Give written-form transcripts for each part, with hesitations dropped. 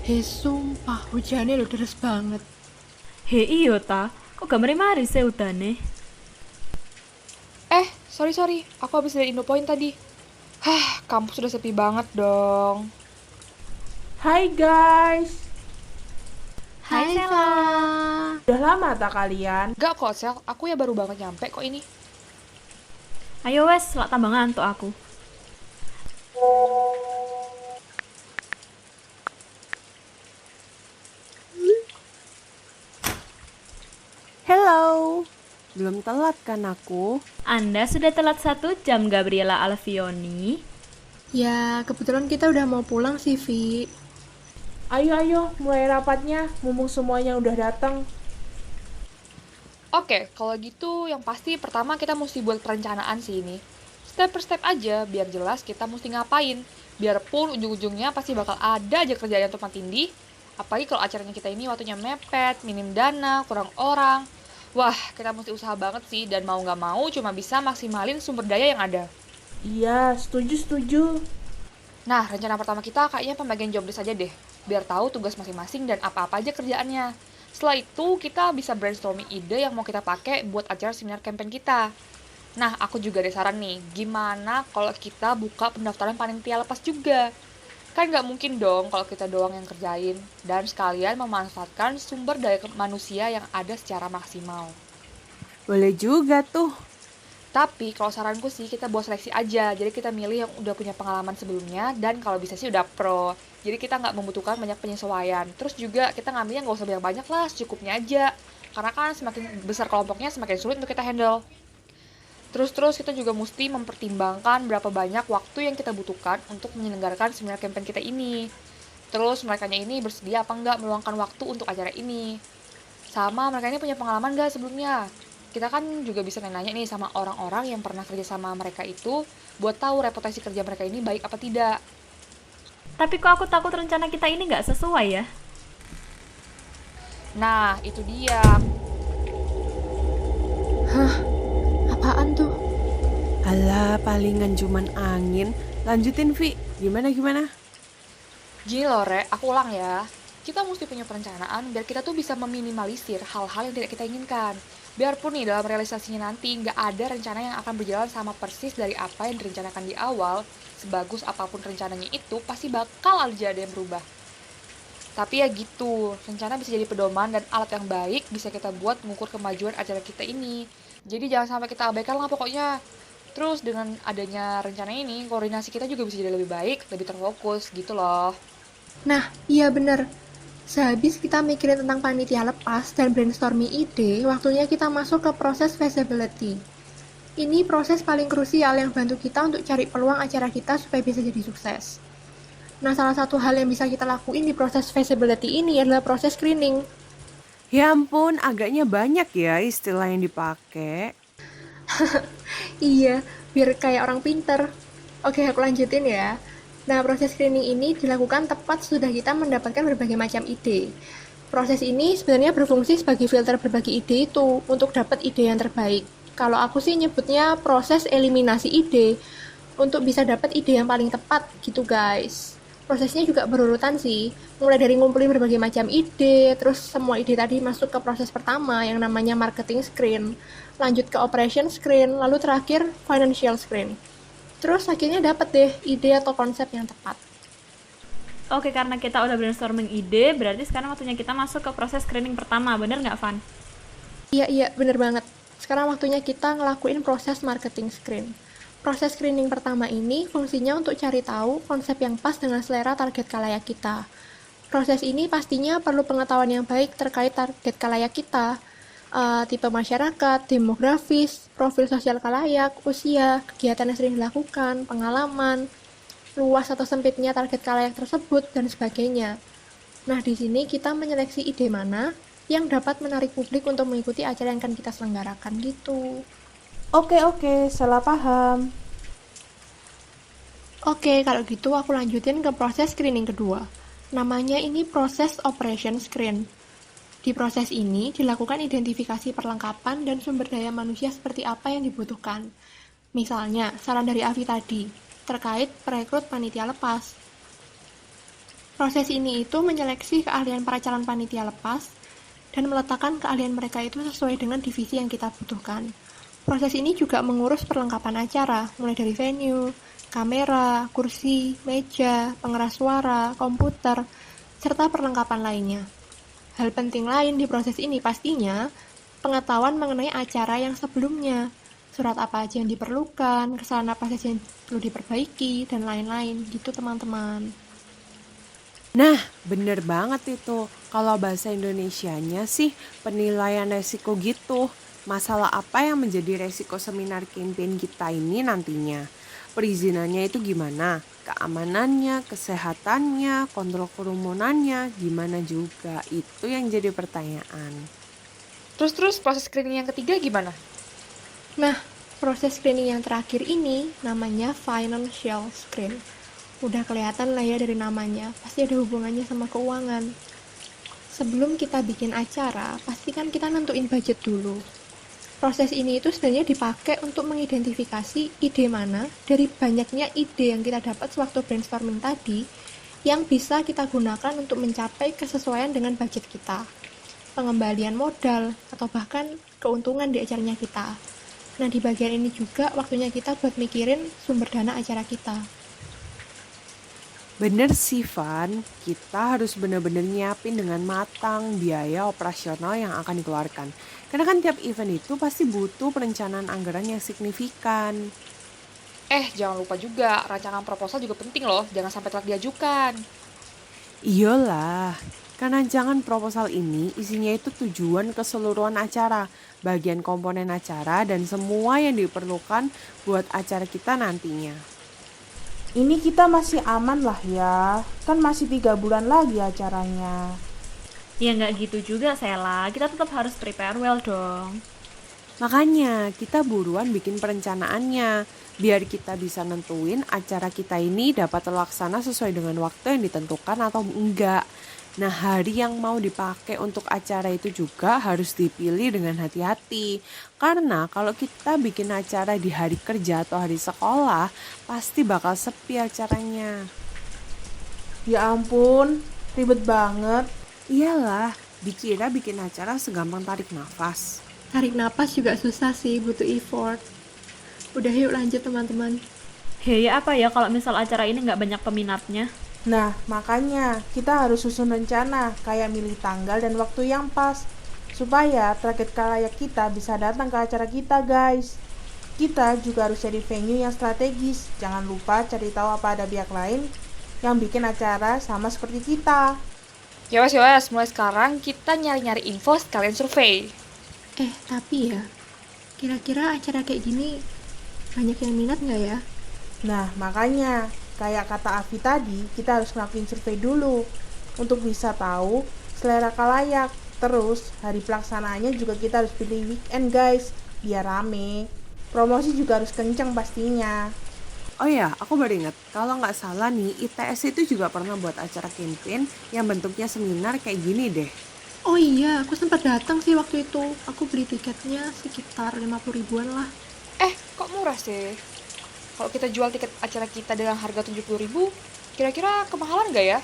Sumpah, hujannya lo deres banget. He iyo ta, kok gak mari-mari sih udane? Sorry, aku habis dari Indopoint tadi. Kampus sudah sepi banget dong. Hai guys, Hai Hai, Sela. Sela. udah lama tak kalian? Gak kok, Sel, aku ya baru banget nyampe kok ini. Ayo wes, lak tambah ngantuk aku. Hello, belum telat kan aku? Anda sudah telat 1 jam, Gabriela Alfioni. Ya, kebetulan kita udah mau pulang sih, Vi. Ayo, mulai rapatnya, mumpung semuanya udah datang. Oke, kalau gitu yang pasti pertama kita mesti buat perencanaan sih ini. Step per step aja, biar jelas kita mesti ngapain. Biarpun ujung-ujungnya pasti bakal ada aja kerjaan untuk tindih. Apalagi kalau acaranya kita ini waktunya mepet, minim dana, kurang orang. Wah, kita mesti usaha banget sih, dan mau nggak mau cuma bisa maksimalin sumber daya yang ada. Iya, setuju. Nah, rencana pertama kita kayaknya pembagian job desk aja deh, biar tahu tugas masing-masing dan apa-apa aja kerjaannya. Setelah itu, kita bisa brainstorming ide yang mau kita pakai buat acara seminar campaign kita. Nah, aku juga ada saran nih, gimana kalau kita buka pendaftaran panitia lepas juga? Kan nggak mungkin dong kalau kita doang yang kerjain, dan sekalian memanfaatkan sumber daya manusia yang ada secara maksimal. Boleh juga tuh. Tapi kalau saranku sih kita buat seleksi aja. Jadi kita milih yang udah punya pengalaman sebelumnya dan kalau bisa sih udah pro. Jadi kita nggak membutuhkan banyak penyesuaian. Terus juga kita ngambilnya nggak usah banyak-banyak lah, secukupnya aja. Karena kan semakin besar kelompoknya semakin sulit untuk kita handle. Terus kita juga mesti mempertimbangkan berapa banyak waktu yang kita butuhkan untuk menyelenggarakan seminar campaign kita ini. Terus mereka ini bersedia apa nggak meluangkan waktu untuk acara ini. Sama mereka ini punya pengalaman nggak sebelumnya. Kita kan juga bisa nanya nih sama orang-orang yang pernah kerja sama mereka itu buat tahu reputasi kerja mereka ini baik apa tidak. Tapi kok aku takut rencana kita ini gak sesuai ya? Nah, itu dia. Apaan tuh? Alah, palingan cuman angin. Lanjutin, Vi. Gimana? Gini loh, Re, aku ulang ya. Kita mesti punya perencanaan biar kita tuh bisa meminimalisir hal-hal yang tidak kita inginkan. Biarpun nih dalam realisasinya nanti nggak ada rencana yang akan berjalan sama persis dari apa yang direncanakan di awal, sebagus apapun rencananya itu pasti bakal aja ada yang berubah. Tapi ya gitu, rencana bisa jadi pedoman dan alat yang baik bisa kita buat mengukur kemajuan acara kita ini. Jadi jangan sampai kita abaikan lah pokoknya. Terus dengan adanya rencana ini, koordinasi kita juga bisa jadi lebih baik, lebih terfokus gitu loh. Nah, iya bener. Sehabis kita mikirin tentang panitia lepas dan brainstorming ide, waktunya kita masuk ke proses feasibility. Ini proses paling krusial yang bantu kita untuk cari peluang acara kita supaya bisa jadi sukses. Nah, salah satu hal yang bisa kita lakuin di proses feasibility ini adalah proses screening. Ya ampun, agaknya banyak ya istilah yang dipakai. Iya, biar kayak orang pinter. Oke, aku lanjutin ya. Nah, proses screening ini dilakukan tepat sudah kita mendapatkan berbagai macam ide. Proses ini sebenarnya berfungsi sebagai filter berbagai ide itu untuk dapat ide yang terbaik. Kalau aku sih nyebutnya proses eliminasi ide untuk bisa dapat ide yang paling tepat gitu guys. Prosesnya juga berurutan sih, mulai dari ngumpulin berbagai macam ide, terus semua ide tadi masuk ke proses pertama yang namanya marketing screen, lanjut ke operation screen, lalu terakhir financial screen. Terus akhirnya dapat deh ide atau konsep yang tepat. Oke, karena kita udah brainstorming ide, berarti sekarang waktunya kita masuk ke proses screening pertama, bener nggak, Van? Iya, bener banget. Sekarang waktunya kita ngelakuin proses marketing screen. Proses screening pertama ini fungsinya untuk cari tahu konsep yang pas dengan selera target kalayak kita. Proses ini pastinya perlu pengetahuan yang baik terkait target kalayak kita, tipe masyarakat, demografis, profil sosial kalayak, usia, kegiatan yang sering dilakukan, pengalaman, luas atau sempitnya target kalayak tersebut, dan sebagainya. Nah, di sini kita menyeleksi ide mana yang dapat menarik publik untuk mengikuti acara yang akan kita selenggarakan gitu. Oke, salah paham. Oke, kalau gitu aku lanjutin ke proses screening kedua. Namanya ini proses operation screen. Di proses ini dilakukan identifikasi perlengkapan dan sumber daya manusia seperti apa yang dibutuhkan. Misalnya, saran dari Avi tadi, terkait perekrut panitia lepas. Proses ini itu menyeleksi keahlian para calon panitia lepas dan meletakkan keahlian mereka itu sesuai dengan divisi yang kita butuhkan. Proses ini juga mengurus perlengkapan acara, mulai dari venue, kamera, kursi, meja, pengeras suara, komputer, serta perlengkapan lainnya. Hal penting lain di proses ini pastinya pengetahuan mengenai acara yang sebelumnya, surat apa aja yang diperlukan, kesalahan apa saja yang perlu diperbaiki, dan lain-lain gitu teman-teman. Nah, bener banget itu. Kalau bahasa Indonesianya sih penilaian resiko gitu. Masalah apa yang menjadi resiko seminar campaign kita ini nantinya? Perizinannya itu gimana? Keamanannya, kesehatannya, kontrol kerumunannya, gimana juga? Itu yang jadi pertanyaan. Terus proses screening yang ketiga gimana? Nah, proses screening yang terakhir ini namanya financial screen. Udah kelihatan lah ya dari namanya, pasti ada hubungannya sama keuangan. Sebelum kita bikin acara, pastikan kita nentuin budget dulu. Proses ini itu sebenarnya dipakai untuk mengidentifikasi ide mana dari banyaknya ide yang kita dapat sewaktu brainstorming tadi yang bisa kita gunakan untuk mencapai kesesuaian dengan budget kita, pengembalian modal, atau bahkan keuntungan di acaranya kita. Nah, di bagian ini juga waktunya kita buat mikirin sumber dana acara kita. Bener sih Van, kita harus bener-bener nyiapin dengan matang biaya operasional yang akan dikeluarkan. Karena kan tiap event itu pasti butuh perencanaan anggaran yang signifikan. Jangan lupa juga, rancangan proposal juga penting loh, jangan sampai telat diajukan. Iyalah, karena rancangan proposal ini isinya itu tujuan keseluruhan acara, bagian komponen acara, dan semua yang diperlukan buat acara kita nantinya. Ini kita masih aman lah ya, kan masih 3 bulan lagi acaranya. Ya nggak gitu juga, Sela. Kita tetap harus prepare well dong. Makanya kita buruan bikin perencanaannya, biar kita bisa nentuin acara kita ini dapat terlaksana sesuai dengan waktu yang ditentukan atau enggak. Nah, hari yang mau dipakai untuk acara itu juga harus dipilih dengan hati-hati. Karena kalau kita bikin acara di hari kerja atau hari sekolah, pasti bakal sepi acaranya. Ya ampun, ribet banget. Iyalah, dikira bikin acara segampang tarik nafas. Tarik napas juga susah sih, butuh effort. Udah yuk lanjut teman-teman. Ya apa ya kalau misal acara ini nggak banyak peminatnya? Nah, makanya kita harus susun rencana, kayak milih tanggal dan waktu yang pas, supaya target kalayak kita bisa datang ke acara kita, guys. Kita juga harus cari venue yang strategis, jangan lupa cari tahu apa ada pihak lain yang bikin acara sama seperti kita. Ya wes, mulai sekarang kita nyari-nyari info sekalian survei. Tapi ya, kira-kira acara kayak gini banyak yang minat nggak ya? Nah, makanya kayak kata Avi tadi, kita harus ngelakuin survei dulu untuk bisa tahu selera kalayak. Terus, hari pelaksanaannya juga kita harus pilih weekend guys, biar rame. Promosi juga harus kenceng pastinya. Oh ya, aku baru ingat, kalau nggak salah nih, ITS itu juga pernah buat acara campaign yang bentuknya seminar kayak gini deh. Oh iya, aku sempat datang sih waktu itu. Aku beli tiketnya sekitar 50 ribuan lah. Kok murah sih? Kalau kita jual tiket acara kita dengan harga 70.000, kira-kira kemahalan nggak ya?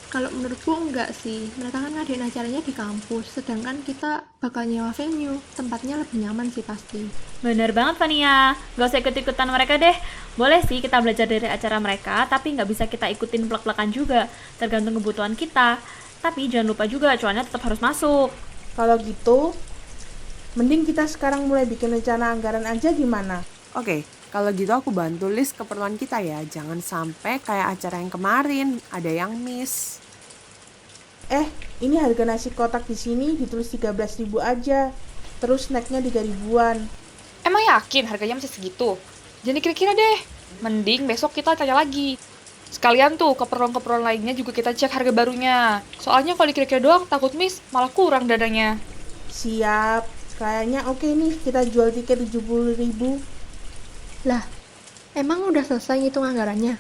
Kalau menurutku enggak sih. Mereka kan ngadain acaranya di kampus, sedangkan kita bakal nyewa venue. Tempatnya lebih nyaman sih pasti. Bener banget Fania, gak usah ikut-ikutan mereka deh. Boleh sih kita belajar dari acara mereka, tapi nggak bisa kita ikutin plek-plekan juga, tergantung kebutuhan kita. Tapi jangan lupa juga cuannya tetap harus masuk. Kalau gitu, mending kita sekarang mulai bikin rencana anggaran aja gimana? Oke, kalau gitu aku bantu list keperluan kita ya. Jangan sampai kayak acara yang kemarin, ada yang miss. Ini harga nasi kotak di sini ditulis 13.000 aja. Terus snacknya 3 ribuan. Emang yakin harganya masih segitu? Jadi kira-kira deh, mending besok kita tanya lagi. Sekalian tuh keperluan-keperluan lainnya juga kita cek harga barunya. Soalnya kalau dikira-kira doang takut miss, malah kurang dadanya. Siap, kayaknya oke nih kita jual tiket 70.000. Lah, emang udah selesai ngitung anggarannya?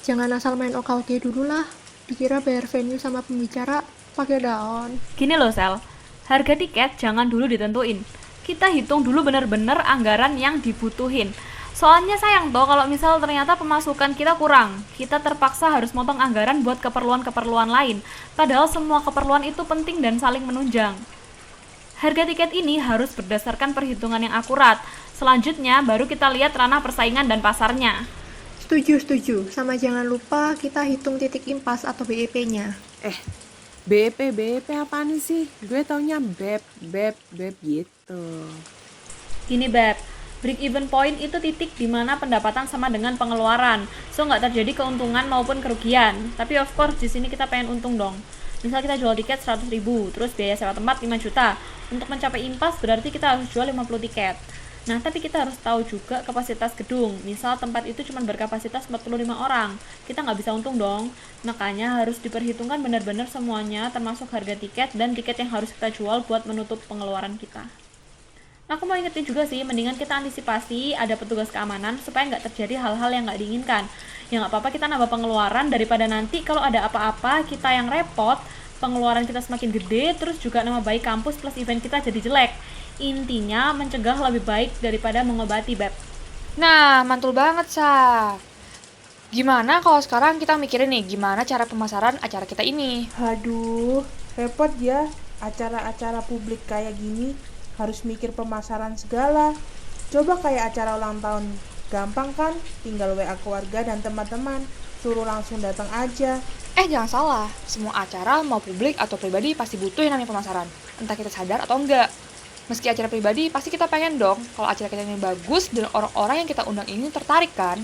Jangan asal main OKOD dulu lah. Dikira bayar venue sama pembicara pakai daun. Gini loh Sel, harga tiket jangan dulu ditentuin. Kita hitung dulu bener-bener anggaran yang dibutuhin. Soalnya sayang toh kalau misal ternyata pemasukan kita kurang, kita terpaksa harus motong anggaran buat keperluan-keperluan lain, padahal semua keperluan itu penting dan saling menunjang. Harga tiket ini harus berdasarkan perhitungan yang akurat. Selanjutnya baru kita lihat ranah persaingan dan pasarnya. Setuju. Sama jangan lupa kita hitung titik impas atau BEP-nya. BEP apaan sih? Gue taunya BEP gitu. Gini Beb, break even point itu titik di mana pendapatan sama dengan pengeluaran, so nggak terjadi keuntungan maupun kerugian. Tapi of course di sini kita pengen untung dong. Misal kita jual tiket 100.000, terus biaya sewa tempat 5 juta. Untuk mencapai impas berarti kita harus jual 50 tiket. Nah, tapi kita harus tahu juga kapasitas gedung. Misal tempat itu cuma berkapasitas 45 orang. Kita nggak bisa untung dong. Makanya harus diperhitungkan benar-benar semuanya, termasuk harga tiket dan tiket yang harus kita jual buat menutup pengeluaran kita. Nah, aku mau ingetin juga sih, mendingan kita antisipasi ada petugas keamanan supaya nggak terjadi hal-hal yang nggak diinginkan. Ya nggak apa-apa kita nambah pengeluaran daripada nanti kalau ada apa-apa kita yang repot, pengeluaran kita semakin gede, terus juga nama baik kampus plus event kita jadi jelek. Intinya mencegah lebih baik daripada mengobati, Beb. Nah, mantul banget, Sa. Gimana kalau sekarang kita mikirin nih, gimana cara pemasaran acara kita ini? Aduh, repot ya. Acara-acara publik kayak gini harus mikir pemasaran segala. Coba kayak acara ulang tahun. Gampang kan? Tinggal WA keluarga dan teman-teman. Suruh langsung datang aja. Jangan salah, semua acara mau publik atau pribadi pasti butuh yang namanya pemasaran. Entah kita sadar atau enggak. Meski acara pribadi, pasti kita pengen dong kalau acara kita ini bagus dan orang-orang yang kita undang ini tertarik kan.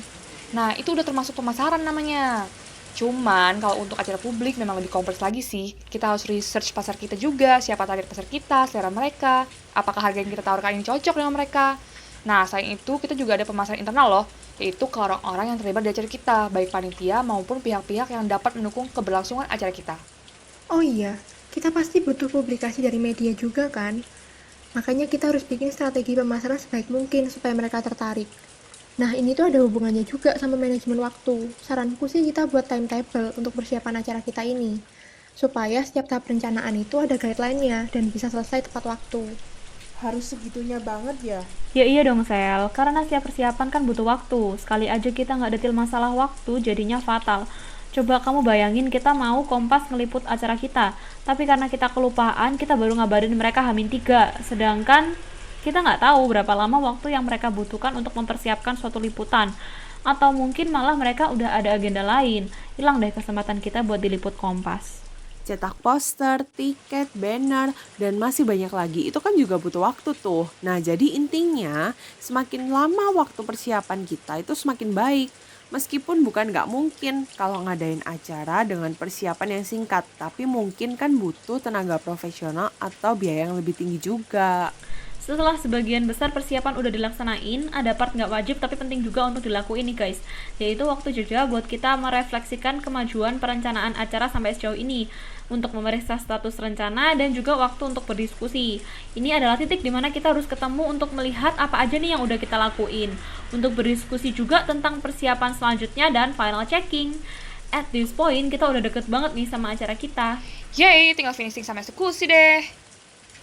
Nah, itu udah termasuk pemasaran namanya. Cuman, kalau untuk acara publik memang lebih kompleks lagi sih. Kita harus research pasar kita juga, siapa target pasar kita, selera mereka, apakah harga yang kita tawarkan ini cocok dengan mereka. Nah, selain itu, kita juga ada pemasaran internal loh, yaitu ke orang-orang yang terlibat di acara kita, baik panitia maupun pihak-pihak yang dapat mendukung keberlangsungan acara kita. Oh iya, kita pasti butuh publikasi dari media juga kan? Makanya kita harus bikin strategi pemasaran sebaik mungkin supaya mereka tertarik. Nah, ini tuh ada hubungannya juga sama manajemen waktu. Saranku sih kita buat timetable untuk persiapan acara kita ini. Supaya setiap tahap perencanaan itu ada guideline-nya dan bisa selesai tepat waktu. Harus segitunya banget ya. Ya iya dong, Sel. Karena setiap persiapan kan butuh waktu. Sekali aja kita nggak detil masalah waktu, jadinya fatal. Coba kamu bayangin kita mau Kompas ngeliput acara kita, tapi karena kita kelupaan, kita baru ngabarin mereka H-3, sedangkan kita nggak tahu berapa lama waktu yang mereka butuhkan untuk mempersiapkan suatu liputan. Atau mungkin malah mereka udah ada agenda lain, hilang deh kesempatan kita buat diliput Kompas. Cetak poster, tiket, banner, dan masih banyak lagi. Itu kan juga butuh waktu tuh. Nah, jadi intinya semakin lama waktu persiapan kita itu semakin baik. Meskipun bukan nggak mungkin kalau ngadain acara dengan persiapan yang singkat, tapi mungkin kan butuh tenaga profesional atau biaya yang lebih tinggi juga. Setelah sebagian besar persiapan udah dilaksanain, ada part nggak wajib tapi penting juga untuk dilakuin nih guys, yaitu waktu jeda buat kita merefleksikan kemajuan perencanaan acara sampai sejauh ini, untuk memeriksa status rencana dan juga waktu untuk berdiskusi. Ini adalah titik dimana kita harus ketemu untuk melihat apa aja nih yang udah kita lakuin, untuk berdiskusi juga tentang persiapan selanjutnya dan final checking. At this point, kita udah deket banget nih sama acara kita. Yeay, tinggal finishing sama eksekusi deh.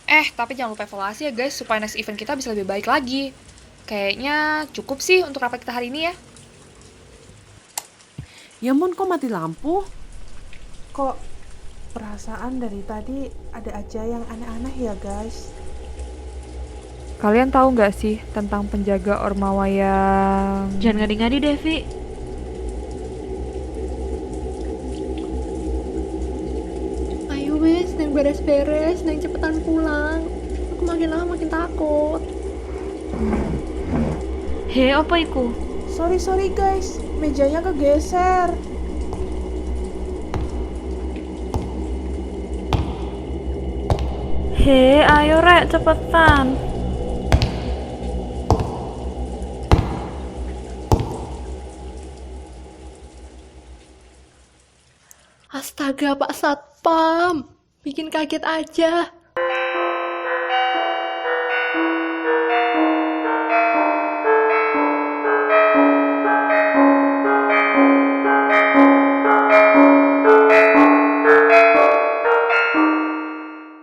Tapi jangan lupa evaluasi ya guys, supaya next event kita bisa lebih baik lagi. Kayaknya cukup sih untuk rapat kita hari ini ya. Ya ampun, kok mati lampu? Kok perasaan dari tadi ada aja yang aneh-aneh ya guys? Kalian tahu nggak sih tentang penjaga Ormawa yang... Jangan ngadi-ngadi deh, Vi. Ayo wes, neng beres-beres, neng cepetan pulang. Aku makin lama makin takut. He, apa iku? Sorry guys, mejanya kegeser. He, ayo rek, cepetan. Astaga, Pak Satpam. Bikin kaget aja.